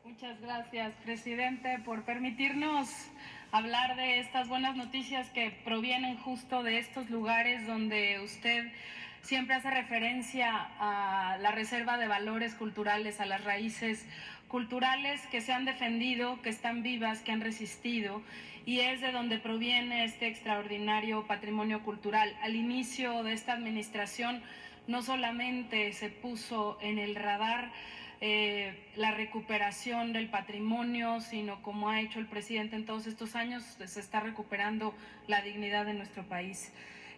Muchas gracias, presidente, por permitirnos hablar de estas buenas noticias que provienen justo de estos lugares donde usted siempre hace referencia a la reserva de valores culturales, a las raíces culturales que se han defendido, que están vivas, que han resistido, y es de donde proviene este extraordinario patrimonio cultural. Al inicio de esta administración no solamente se puso en el radar la recuperación del patrimonio, sino como ha hecho el presidente en todos estos años, se está recuperando la dignidad de nuestro país.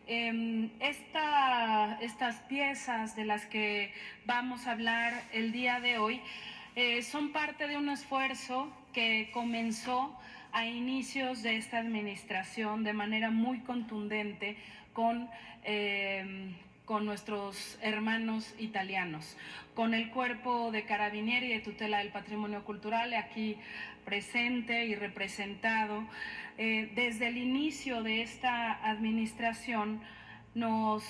Estas piezas de las que vamos a hablar el día de hoy son parte de un esfuerzo que comenzó a inicios de esta administración de manera muy contundente con nuestros hermanos italianos, con el Cuerpo de Carabinieri de Tutela del Patrimonio Cultural aquí presente y representado. Desde el inicio de esta administración nos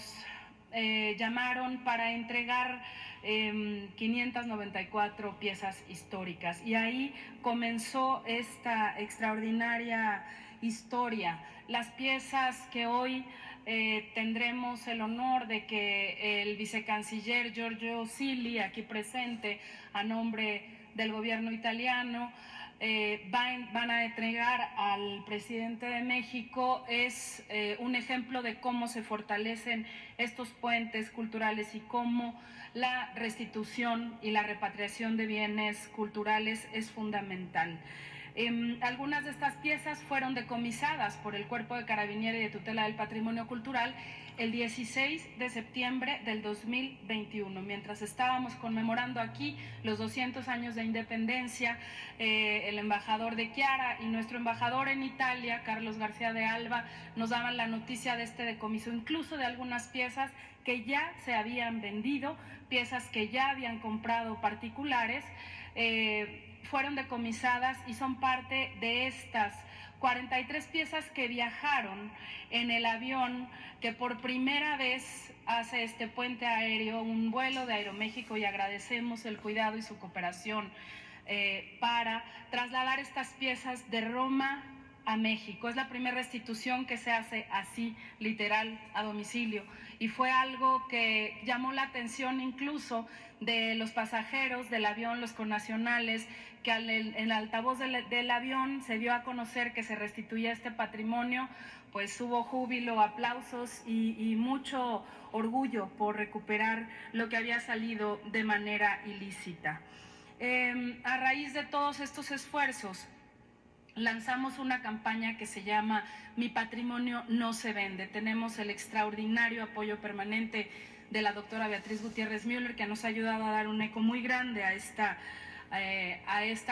llamaron para entregar 594 piezas históricas, y ahí comenzó esta extraordinaria historia. Las piezas que hoy tendremos el honor de que el vicecanciller Giorgio Silli, aquí presente a nombre del gobierno italiano, van a entregar al presidente de México, es un ejemplo de cómo se fortalecen estos puentes culturales y cómo la restitución y la repatriación de bienes culturales es fundamental. Algunas de estas piezas fueron decomisadas por el Cuerpo de Carabinieri de Tutela del Patrimonio Cultural el 16 de septiembre del 2021, mientras estábamos conmemorando aquí los 200 años de independencia. El embajador de Chiara y nuestro embajador en Italia, Carlos García de Alba, nos daban la noticia de este decomiso, incluso de algunas piezas que ya se habían vendido, piezas que ya habían comprado particulares, fueron decomisadas y son parte de estas 43 piezas que viajaron en el avión que por primera vez hace este puente aéreo, un vuelo de Aeroméxico, y agradecemos el cuidado y su cooperación para trasladar estas piezas de Roma a México. Es la primera restitución que se hace así, literal, a domicilio, y fue algo que llamó la atención incluso de los pasajeros del avión, los connacionales, que en el altavoz del avión se dio a conocer que se restituía este patrimonio, pues hubo júbilo, aplausos y mucho orgullo por recuperar lo que había salido de manera ilícita. A raíz de todos estos esfuerzos, lanzamos una campaña que se llama Mi Patrimonio No Se Vende. Tenemos el extraordinario apoyo permanente de la doctora Beatriz Gutiérrez Müller, que nos ha ayudado a dar un eco muy grande a esta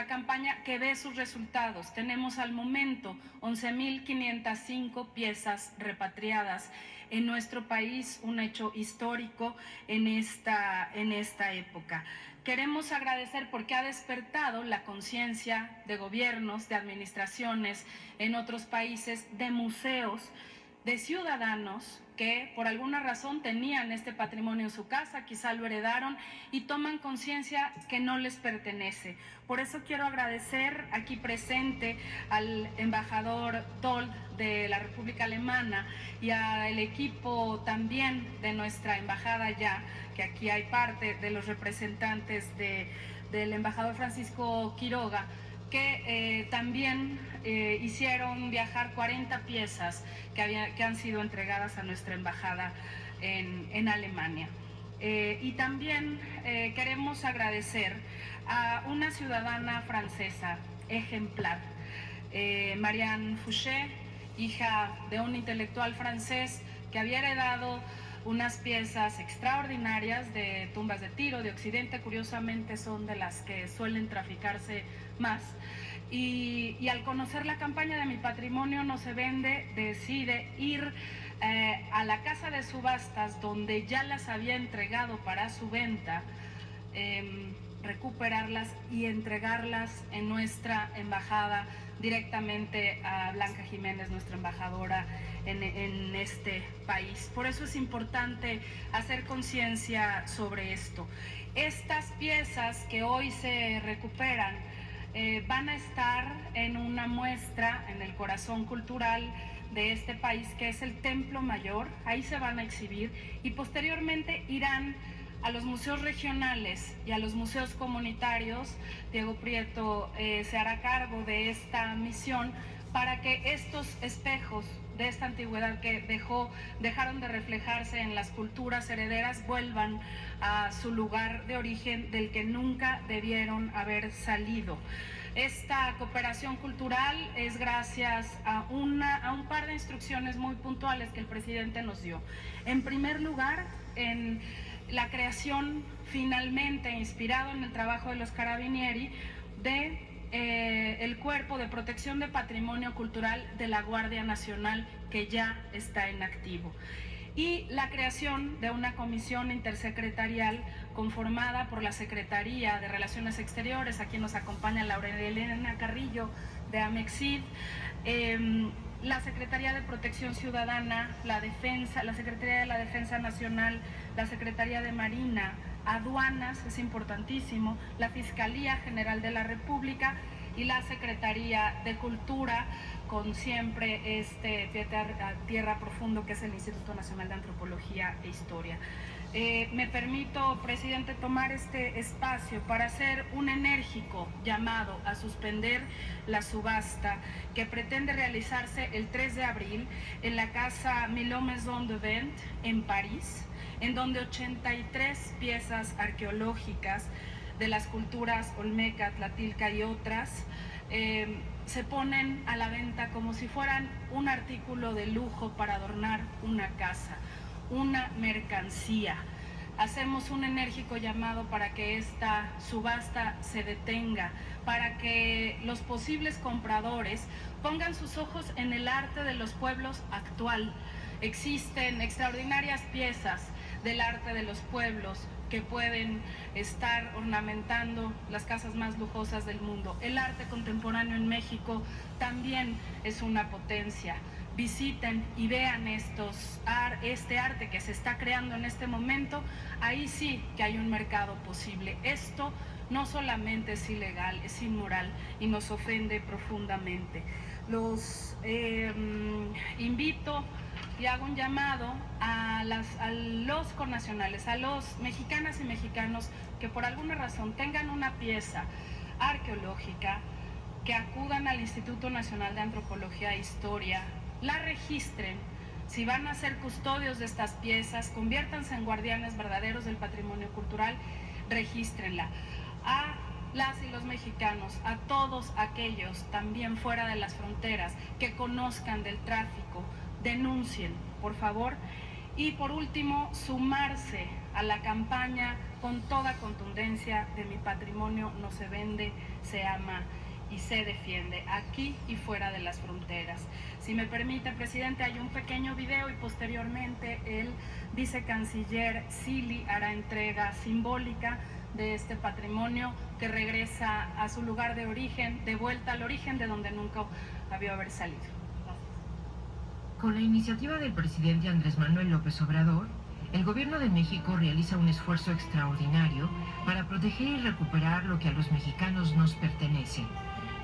campaña, que ve sus resultados. Tenemos al momento 11.505 piezas repatriadas en nuestro país, un hecho histórico en esta época. Queremos agradecer porque ha despertado la conciencia de gobiernos, de administraciones en otros países, de museos, de ciudadanos que por alguna razón tenían este patrimonio en su casa, quizá lo heredaron y toman conciencia que no les pertenece. Por eso quiero agradecer aquí presente al embajador Doll de la República Alemana y al equipo también de nuestra embajada ya, que aquí hay parte de los representantes del embajador Francisco Quiroga, que también hicieron viajar 40 piezas que han sido entregadas a nuestra embajada en Alemania. Y también queremos agradecer a una ciudadana francesa ejemplar, Marianne Fouché, hija de un intelectual francés que había heredado unas piezas extraordinarias de tumbas de Tiro, de Occidente, curiosamente son de las que suelen traficarse más, y al conocer la campaña de Mi Patrimonio No Se Vende, decide ir a la casa de subastas donde ya las había entregado para su venta, recuperarlas y entregarlas en nuestra embajada directamente a Blanca Jiménez, nuestra embajadora en este país. Por eso es importante hacer conciencia sobre esto. Estas piezas que hoy se recuperan van a estar en una muestra en el corazón cultural de este país, que es el Templo Mayor. Ahí se van a exhibir y posteriormente irán a los museos regionales y a los museos comunitarios. Diego Prieto se hará cargo de esta misión para que estos espejos de esta antigüedad que dejaron de reflejarse en las culturas herederas vuelvan a su lugar de origen, del que nunca debieron haber salido. Esta cooperación cultural es gracias a un par de instrucciones muy puntuales que el presidente nos dio. En primer lugar, en la creación, finalmente inspirado en el trabajo de los Carabinieri, de el Cuerpo de Protección de Patrimonio Cultural de la Guardia Nacional, que ya está en activo, y la creación de una comisión intersecretarial conformada por la Secretaría de Relaciones Exteriores. Aquí nos acompaña Laura Elena Carrillo de Amexid, la Secretaría de Protección Ciudadana, la Secretaría de la Defensa Nacional, la Secretaría de Marina, Aduanas, es importantísimo, la Fiscalía General de la República y la Secretaría de Cultura, con siempre pie a tierra profundo, que es el Instituto Nacional de Antropología e Historia. Me permito, presidente, tomar este espacio para hacer un enérgico llamado a suspender la subasta que pretende realizarse el 3 de abril en la Casa Millau Maison de Vente en París, en donde 83 piezas arqueológicas de las culturas olmeca, tlatilca y otras se ponen a la venta como si fueran un artículo de lujo para adornar una casa, una mercancía. Hacemos un enérgico llamado para que esta subasta se detenga, para que los posibles compradores pongan sus ojos en el arte de los pueblos actual. Existen extraordinarias piezas del arte de los pueblos que pueden estar ornamentando las casas más lujosas del mundo. El arte contemporáneo en México también es una potencia. Visiten y vean este arte que se está creando en este momento. Ahí sí que hay un mercado posible. Esto no solamente es ilegal, es inmoral y nos ofende profundamente. Los invito y hago un llamado a los connacionales, a los mexicanas y mexicanos que por alguna razón tengan una pieza arqueológica, que acudan al Instituto Nacional de Antropología e Historia, la registren. Si van a ser custodios de estas piezas, conviértanse en guardianes verdaderos del patrimonio cultural, regístrenla. A las y los mexicanos, a todos aquellos también fuera de las fronteras que conozcan del tráfico, denuncien, por favor. Y por último, sumarse a la campaña con toda contundencia de Mi patrimonio no se vende, se ama y se defiende, aquí y fuera de las fronteras. Si me permite, presidente, hay un pequeño video y posteriormente el vicecanciller Sili hará entrega simbólica de este patrimonio que regresa a su lugar de origen, de vuelta al origen de donde nunca debió haber salido. Gracias. Con la iniciativa del presidente Andrés Manuel López Obrador, el Gobierno de México realiza un esfuerzo extraordinario para proteger y recuperar lo que a los mexicanos nos pertenece,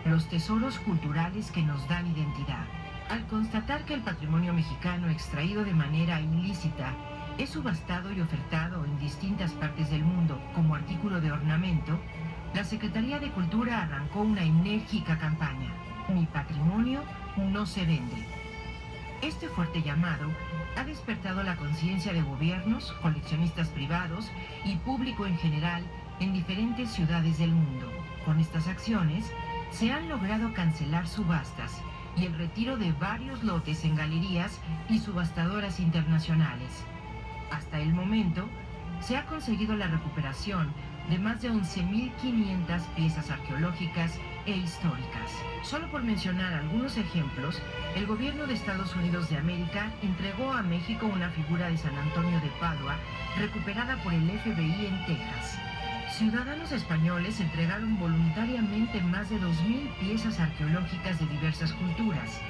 los tesoros culturales que nos dan identidad. Al constatar que el patrimonio mexicano extraído de manera ilícita es subastado y ofertado en distintas partes del mundo como artículo de ornamento, la Secretaría de Cultura arrancó una enérgica campaña: Mi patrimonio no se vende. Este fuerte llamado ha despertado la conciencia de gobiernos, coleccionistas privados y público en general en diferentes ciudades del mundo. Con estas acciones se han logrado cancelar subastas y el retiro de varios lotes en galerías y subastadoras internacionales. Hasta el momento, se ha conseguido la recuperación de más de 11.500 piezas arqueológicas e históricas. Solo por mencionar algunos ejemplos, el gobierno de Estados Unidos de América entregó a México una figura de San Antonio de Padua recuperada por el FBI en Texas. Ciudadanos españoles entregaron voluntariamente más de 2.000 piezas arqueológicas de diversas culturas.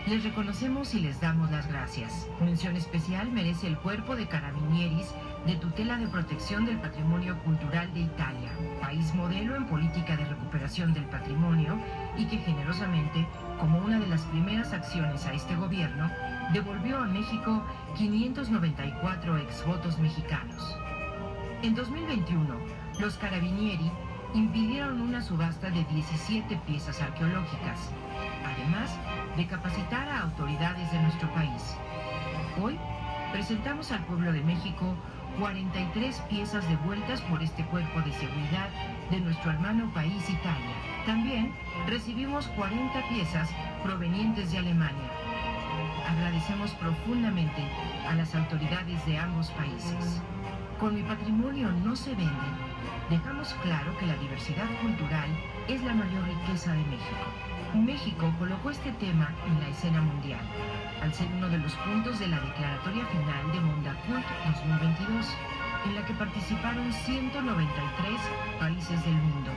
Les reconocemos y les damos las gracias. Mención especial merece el Cuerpo de Carabinieri de Tutela de Protección del Patrimonio Cultural de Italia, país modelo en política de recuperación del patrimonio y que generosamente, como una de las primeras acciones a este gobierno, devolvió a México 594 exvotos mexicanos. En 2021, los Carabinieri impidieron una subasta de 17 piezas arqueológicas, además de capacitar a autoridades de nuestro país. Hoy presentamos al pueblo de México 43 piezas devueltas por este cuerpo de seguridad de nuestro hermano país Italia. También recibimos 40 piezas provenientes de Alemania. Agradecemos profundamente a las autoridades de ambos países. Con Mi Patrimonio No Se Vende, dejamos claro que la diversidad cultural es la mayor riqueza de México. México colocó este tema en la escena mundial, al ser uno de los puntos de la declaratoria final de Mondacult 2022, en la que participaron 193 países del mundo.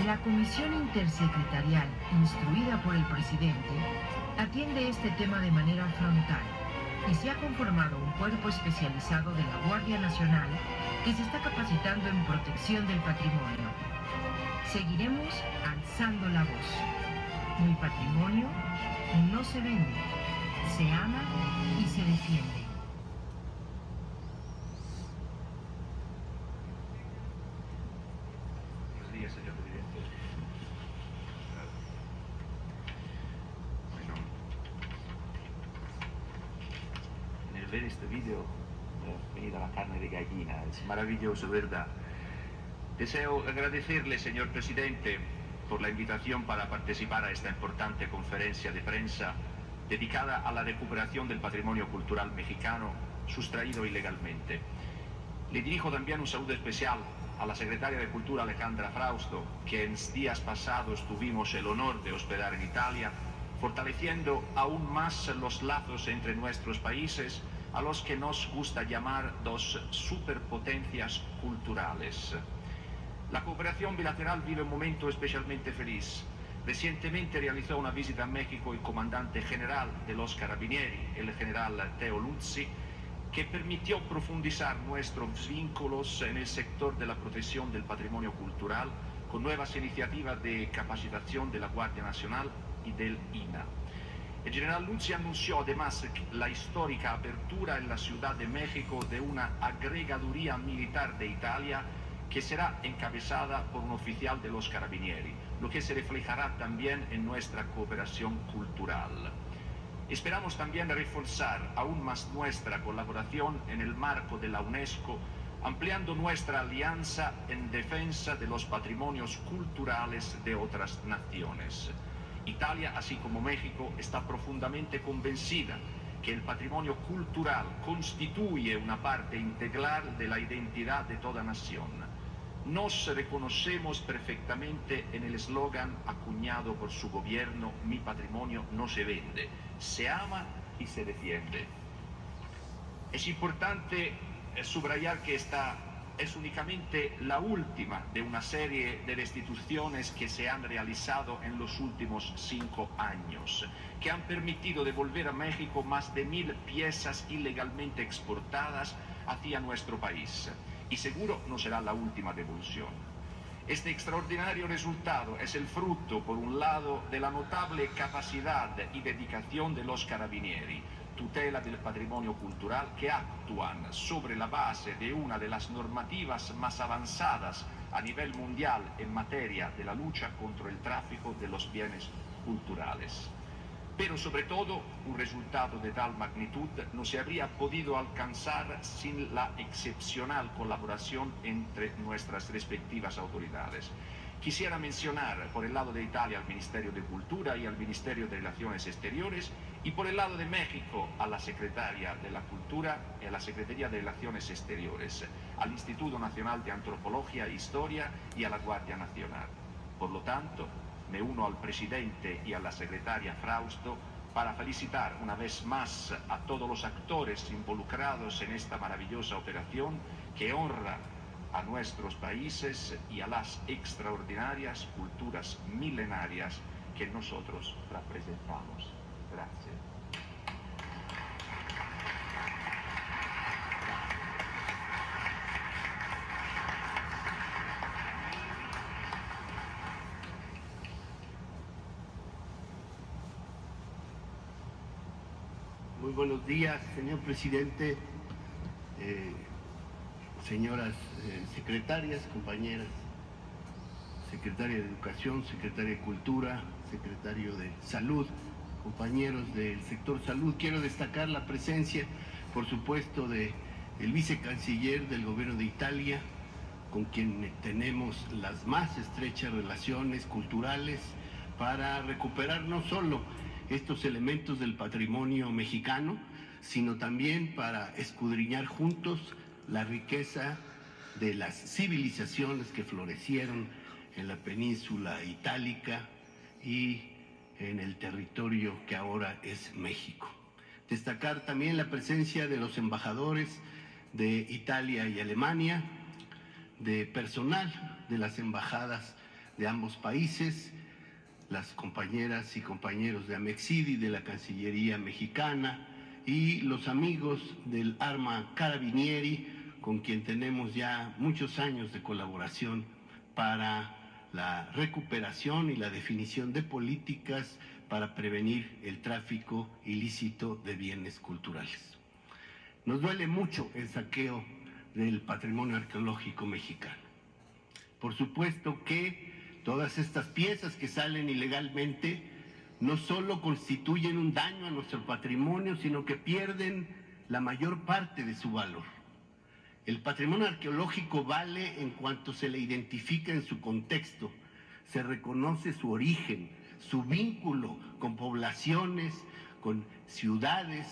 La Comisión Intersecretarial, instruida por el presidente, atiende este tema de manera frontal y se ha conformado un cuerpo especializado de la Guardia Nacional que se está capacitando en protección del patrimonio. Seguiremos alzando la voz. Mi patrimonio no se vende, se ama y se defiende. Buenos días, señor presidente. Bueno, nel ver este video me ha venido la carne de gallina, es maravilloso, ¿verdad? Deseo agradecerle, señor presidente, por la invitación para participar a esta importante conferencia de prensa dedicada a la recuperación del patrimonio cultural mexicano sustraído ilegalmente. Le dirijo también un saludo especial a la secretaria de Cultura Alejandra Frausto, que en días pasados tuvimos el honor de hospedar en Italia, fortaleciendo aún más los lazos entre nuestros países, a los que nos gusta llamar dos superpotencias culturales. La cooperación bilateral vive un momento especialmente feliz. Recientemente realizó una visita a México el comandante general de los Carabinieri, el general Teo Luzzi, que permitió profundizar nuestros vínculos en el sector de la protección del patrimonio cultural con nuevas iniciativas de capacitación de la Guardia Nacional y del INAH. El general Luzzi anunció además la histórica apertura en la Ciudad de México de una agregaduría militar de Italia que será encabezada por un oficial de los Carabinieri, lo que se reflejará también en nuestra cooperación cultural. Esperamos también reforzar aún más nuestra colaboración en el marco de la UNESCO, ampliando nuestra alianza en defensa de los patrimonios culturales de otras naciones. Italia, así como México, está profundamente convencida que el patrimonio cultural constituye una parte integral de la identidad de toda nación. Nos reconocemos perfectamente en el eslogan acuñado por su gobierno: mi patrimonio no se vende, se ama y se defiende. Es importante subrayar que esta es únicamente la última de una serie de restituciones que se han realizado en los últimos 5 años, que han permitido devolver a México más de 1000 piezas ilegalmente exportadas hacia nuestro país. Y seguro no será la última devolución. Este extraordinario resultado es el fruto, por un lado, de la notable capacidad y dedicación de los Carabinieri, tutela del patrimonio cultural, que actúan sobre la base de una de las normativas más avanzadas a nivel mundial en materia de la lucha contra el tráfico de los bienes culturales. Pero sobre todo, un resultado de tal magnitud no se habría podido alcanzar sin la excepcional colaboración entre nuestras respectivas autoridades. Quisiera mencionar por el lado de Italia al Ministerio de Cultura y al Ministerio de Relaciones Exteriores, y por el lado de México a la Secretaría de la Cultura y a la Secretaría de Relaciones Exteriores, al Instituto Nacional de Antropología e Historia y a la Guardia Nacional. Por lo tanto, me uno al presidente y a la secretaria Frausto para felicitar una vez más a todos los actores involucrados en esta maravillosa operación que honra a nuestros países y a las extraordinarias culturas milenarias que nosotros representamos. Grazie. Muy buenos días, señor presidente, señoras secretarias, compañeras, secretaria de Educación, secretaria de Cultura, secretario de Salud, compañeros del sector salud. Quiero destacar la presencia, por supuesto, del vicecanciller del gobierno de Italia, con quien tenemos las más estrechas relaciones culturales para recuperar no solo estos elementos del patrimonio mexicano, sino también para escudriñar juntos la riqueza de las civilizaciones que florecieron en la península itálica y en el territorio que ahora es México. Destacar también la presencia de los embajadores de Italia y Alemania, de personal de las embajadas de ambos países, las compañeras y compañeros de Amexidi, de la Cancillería mexicana, y los amigos del Arma Carabinieri, con quien tenemos ya muchos años de colaboración para la recuperación y la definición de políticas para prevenir el tráfico ilícito de bienes culturales. Nos duele mucho el saqueo del patrimonio arqueológico mexicano. Por supuesto que todas estas piezas que salen ilegalmente no solo constituyen un daño a nuestro patrimonio, sino que pierden la mayor parte de su valor. El patrimonio arqueológico vale en cuanto se le identifica en su contexto, se reconoce su origen, su vínculo con poblaciones, con ciudades,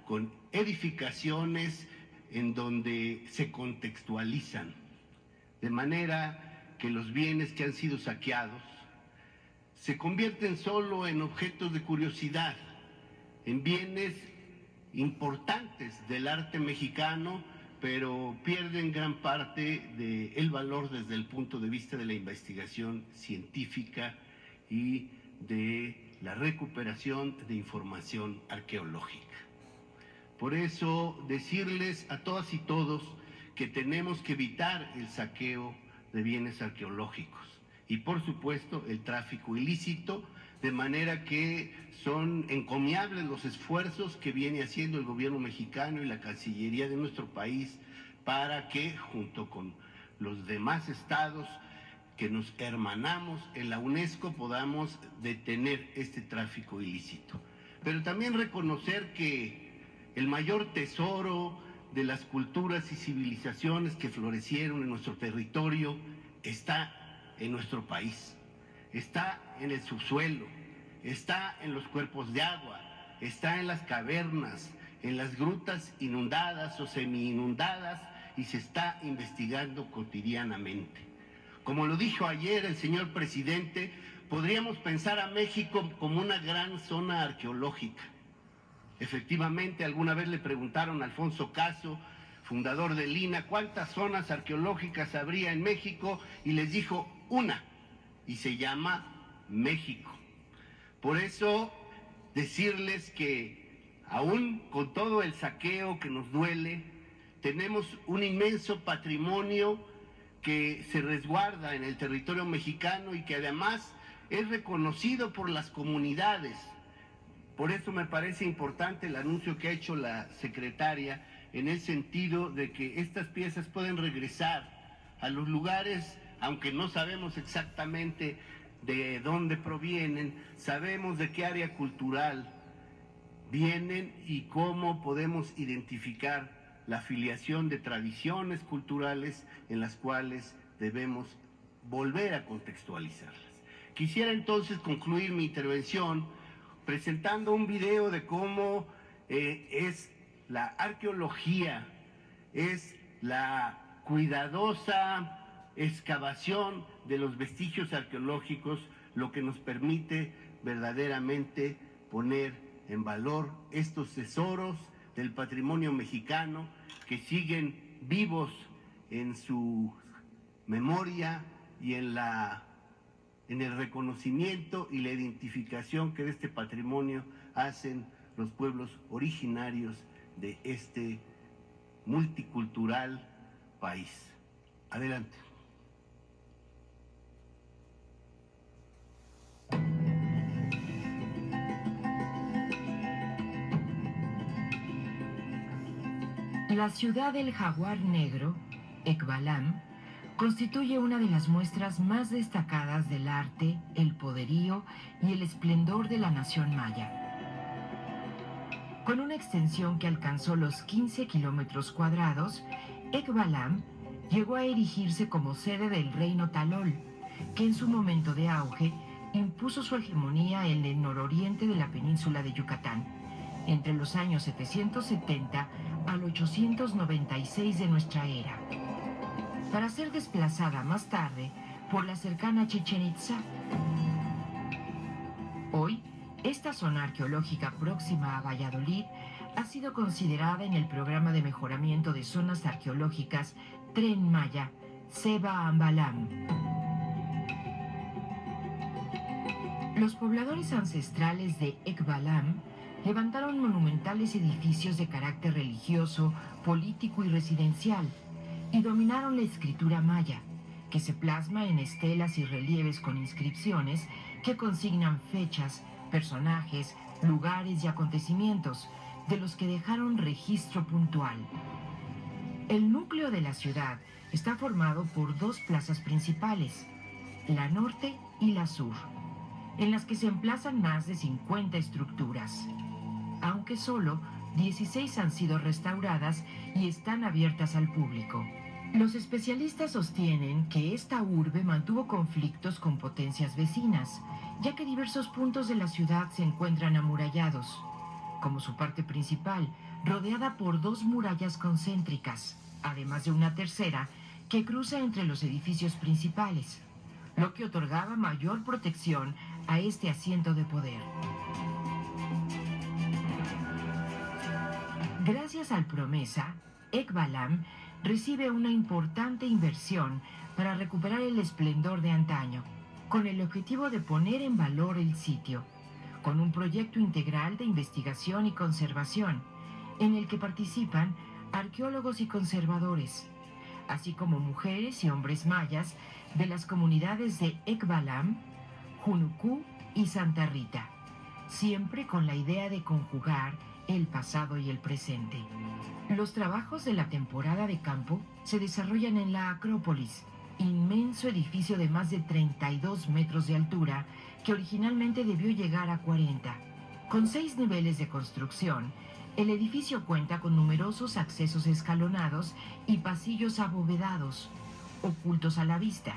con edificaciones en donde se contextualizan, de manera que los bienes que han sido saqueados se convierten solo en objetos de curiosidad, en bienes importantes del arte mexicano, pero pierden gran parte del valor desde el punto de vista de la investigación científica y de la recuperación de información arqueológica. Por eso, decirles a todas y todos que tenemos que evitar el saqueo de bienes arqueológicos y, por supuesto, el tráfico ilícito, de manera que son encomiables los esfuerzos que viene haciendo el gobierno mexicano y la Cancillería de nuestro país para que, junto con los demás estados que nos hermanamos en la UNESCO, podamos detener este tráfico ilícito. Pero también reconocer que el mayor tesoro de las culturas y civilizaciones que florecieron en nuestro territorio está en nuestro país, está en el subsuelo, está en los cuerpos de agua, está en las cavernas, en las grutas inundadas o semi-inundadas, y se está investigando cotidianamente. Como lo dijo ayer el señor presidente, podríamos pensar a México como una gran zona arqueológica. Efectivamente, alguna vez le preguntaron a Alfonso Caso, fundador del INAH, cuántas zonas arqueológicas habría en México, y les dijo una, y se llama México. Por eso, decirles que aún con todo el saqueo que nos duele, tenemos un inmenso patrimonio que se resguarda en el territorio mexicano y que además es reconocido por las comunidades. Por eso me parece importante el anuncio que ha hecho la secretaria en el sentido de que estas piezas pueden regresar a los lugares, aunque no sabemos exactamente de dónde provienen, sabemos de qué área cultural vienen y cómo podemos identificar la afiliación de tradiciones culturales en las cuales debemos volver a contextualizarlas. Quisiera entonces concluir mi intervención presentando un video de cómo es la arqueología, es la cuidadosa excavación de los vestigios arqueológicos lo que nos permite verdaderamente poner en valor estos tesoros del patrimonio mexicano que siguen vivos en su memoria y en en el reconocimiento y la identificación que de este patrimonio hacen los pueblos originarios de este multicultural país. Adelante. La ciudad del jaguar negro, Ekbalam, constituye una de las muestras más destacadas del arte, el poderío y el esplendor de la nación maya. Con una extensión que alcanzó los 15 kilómetros cuadrados, Ekbalam llegó a erigirse como sede del reino Talol, que en su momento de auge impuso su hegemonía en el nororiente de la península de Yucatán, entre los años 770 al 896 de nuestra era, para ser desplazada más tarde por la cercana Chichén Itzá. Hoy, esta zona arqueológica próxima a Valladolid ha sido considerada en el programa de mejoramiento de zonas arqueológicas Tren Maya, Seba Ambalam. Los pobladores ancestrales de Ekbalam levantaron monumentales edificios de carácter religioso, político y residencial, y dominaron la escritura maya, que se plasma en estelas y relieves con inscripciones que consignan fechas, personajes, lugares y acontecimientos, de los que dejaron registro puntual. El núcleo de la ciudad está formado por dos plazas principales, la norte y la sur, en las que se emplazan más de 50 estructuras, aunque solo 16 han sido restauradas y están abiertas al público. Los especialistas sostienen que esta urbe mantuvo conflictos con potencias vecinas, ya que diversos puntos de la ciudad se encuentran amurallados, como su parte principal, rodeada por dos murallas concéntricas, además de una tercera que cruza entre los edificios principales, lo que otorgaba mayor protección a este asiento de poder. Gracias al Promesa, Ekbalam recibe una importante inversión para recuperar el esplendor de antaño, con el objetivo de poner en valor el sitio, con un proyecto integral de investigación y conservación, en el que participan arqueólogos y conservadores, así como mujeres y hombres mayas de las comunidades de Ekbalam, Junucú y Santa Rita, siempre con la idea de conjugar el pasado y el presente. Los trabajos de la temporada de campo se desarrollan en la Acrópolis, inmenso edificio de más de 32 metros de altura que originalmente debió llegar a 40. Con 6 niveles de construcción, el edificio cuenta con numerosos accesos escalonados y pasillos abovedados, ocultos a la vista,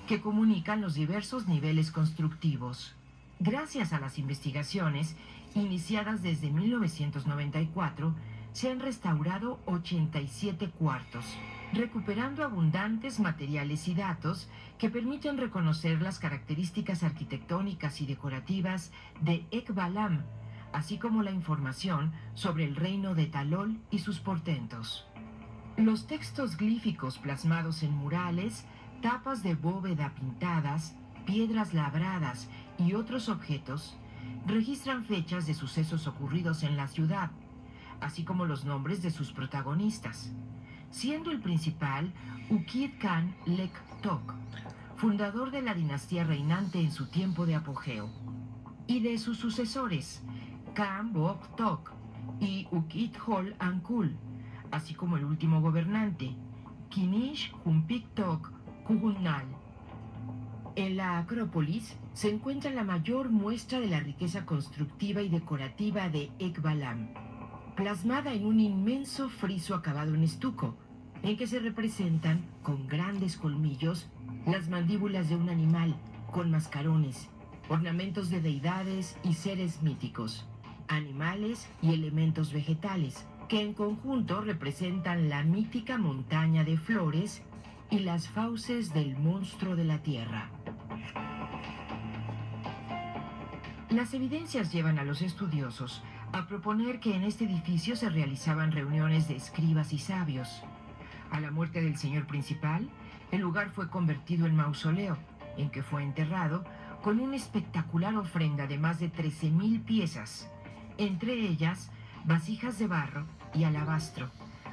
que comunican los diversos niveles constructivos. Gracias a las investigaciones iniciadas desde 1994, se han restaurado 87 cuartos, recuperando abundantes materiales y datos que permiten reconocer las características arquitectónicas y decorativas de Ekbalam, así como la información sobre el reino de Talol y sus portentos. Los textos glíficos plasmados en murales, tapas de bóveda pintadas, piedras labradas y otros objetos registran fechas de sucesos ocurridos en la ciudad, así como los nombres de sus protagonistas, siendo el principal Ukit Khan Lek Tok, fundador de la dinastía reinante en su tiempo de apogeo, y de sus sucesores, Khan Bok Tok y Ukit Hol Ankul, así como el último gobernante, Kinish Humpik Tok Kuhunal. En la Acrópolis se encuentra la mayor muestra de la riqueza constructiva y decorativa de Ekbalam, plasmada en un inmenso friso acabado en estuco, en que se representan, con grandes colmillos, las mandíbulas de un animal, con mascarones, ornamentos de deidades y seres míticos, animales y elementos vegetales, que en conjunto representan la mítica montaña de flores y las fauces del monstruo de la tierra. Las evidencias llevan a los estudiosos a proponer que en este edificio se realizaban reuniones de escribas y sabios. A la muerte del señor principal, el lugar fue convertido en mausoleo, en que fue enterrado, con una espectacular ofrenda de más de 13,000 piezas, entre ellas vasijas de barro y alabastro,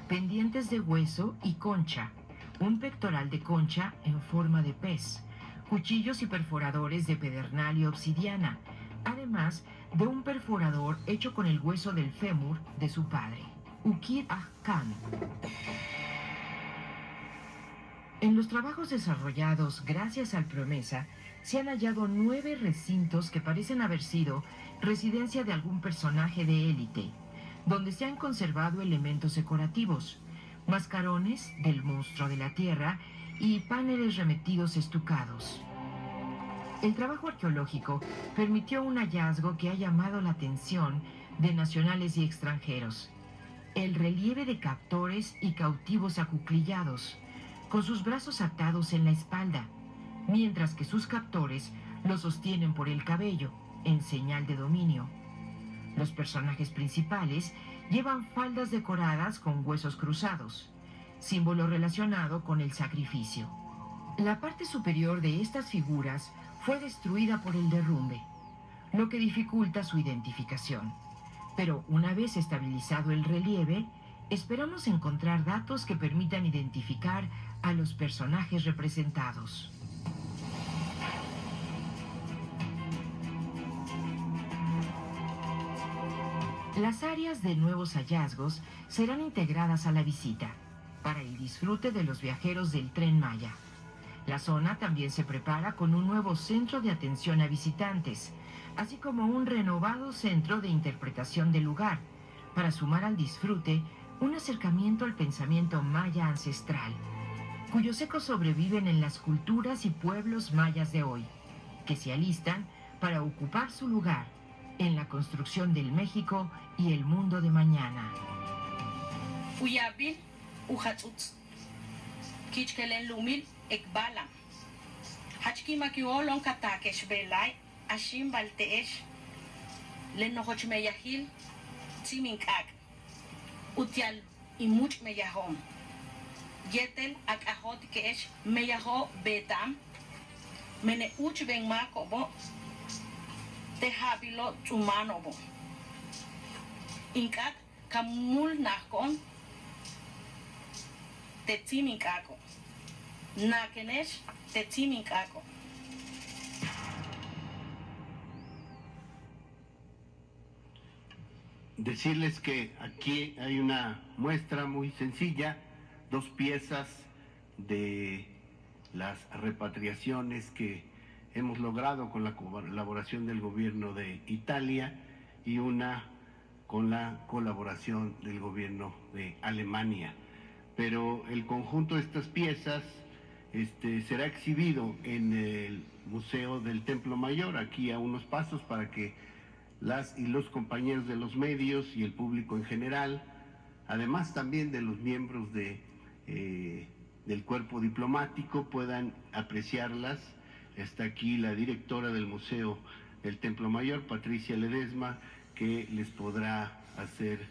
pendientes de hueso y concha, un pectoral de concha en forma de pez, cuchillos y perforadores de pedernal y obsidiana, además de un perforador hecho con el hueso del fémur de su padre, Ukir Khan. En los trabajos desarrollados gracias al Promesa, se han hallado 9 recintos que parecen haber sido residencia de algún personaje de élite, donde se han conservado elementos decorativos, mascarones del monstruo de la tierra y paneles remetidos estucados. El trabajo arqueológico permitió un hallazgo que ha llamado la atención de nacionales y extranjeros: el relieve de captores y cautivos acuclillados, con sus brazos atados en la espalda, mientras que sus captores los sostienen por el cabello, en señal de dominio. Los personajes principales llevan faldas decoradas con huesos cruzados, símbolo relacionado con el sacrificio. La parte superior de estas figuras fue destruida por el derrumbe, lo que dificulta su identificación. Pero una vez estabilizado el relieve, esperamos encontrar datos que permitan identificar a los personajes representados. Las áreas de nuevos hallazgos serán integradas a la visita, para el disfrute de los viajeros del Tren Maya. La zona también se prepara con un nuevo centro de atención a visitantes, así como un renovado centro de interpretación del lugar, para sumar al disfrute un acercamiento al pensamiento maya ancestral, cuyos ecos sobreviven en las culturas y pueblos mayas de hoy, que se alistan para ocupar su lugar en la construcción del México y el mundo de mañana. Uyabil, Ujatzutz, Kichkelen Lumil, Ekbalam, Hachkimakiolon Katakesh Belay, Ashim Balteesh, Lenohoch Meyahil, Tziminkak, Utial y Much Meyahom, Yetel Akahot Kesh, Meyaho Betam, Mene Uch Ben Makobo, Tehabilo Tumanobo, Inkat Kamul Nakon, Tetziminkako, Nakenesh, Tetziminkako. Decirles que aquí hay una muestra muy sencilla, 2 piezas de las repatriaciones que hemos logrado con la colaboración del gobierno de Italia y una con la colaboración del gobierno de Alemania. Pero el conjunto de estas piezas será exhibido en el Museo del Templo Mayor, aquí a unos pasos, para que las y los compañeros de los medios y el público en general, además también de los miembros del cuerpo diplomático, puedan apreciarlas. Está aquí la directora del Museo del Templo Mayor, Patricia Ledesma, que les podrá hacer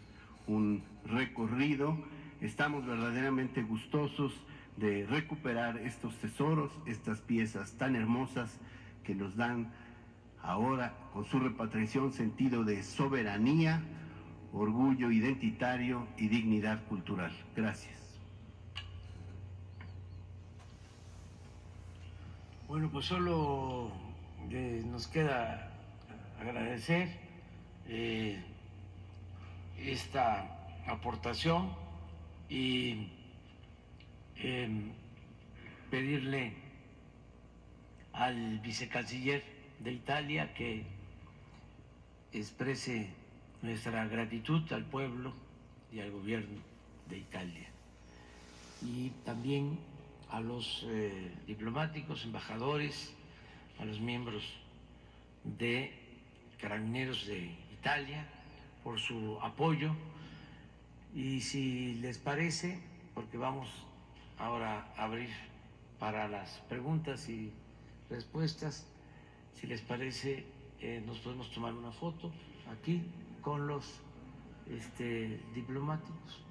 un recorrido. Estamos verdaderamente gustosos de recuperar estos tesoros, estas piezas tan hermosas que nos dan ahora, con su repatriación, sentido de soberanía, orgullo identitario y dignidad cultural. Gracias. Bueno, pues solo nos queda agradecer esta aportación y pedirle al vicecanciller de Italia que exprese nuestra gratitud al pueblo y al gobierno de Italia, y también a los diplomáticos, embajadores, a los miembros de Carabineros de Italia por su apoyo. Y si les parece, porque vamos ahora a abrir para las preguntas y respuestas, si les parece, nos podemos tomar una foto aquí con los diplomáticos.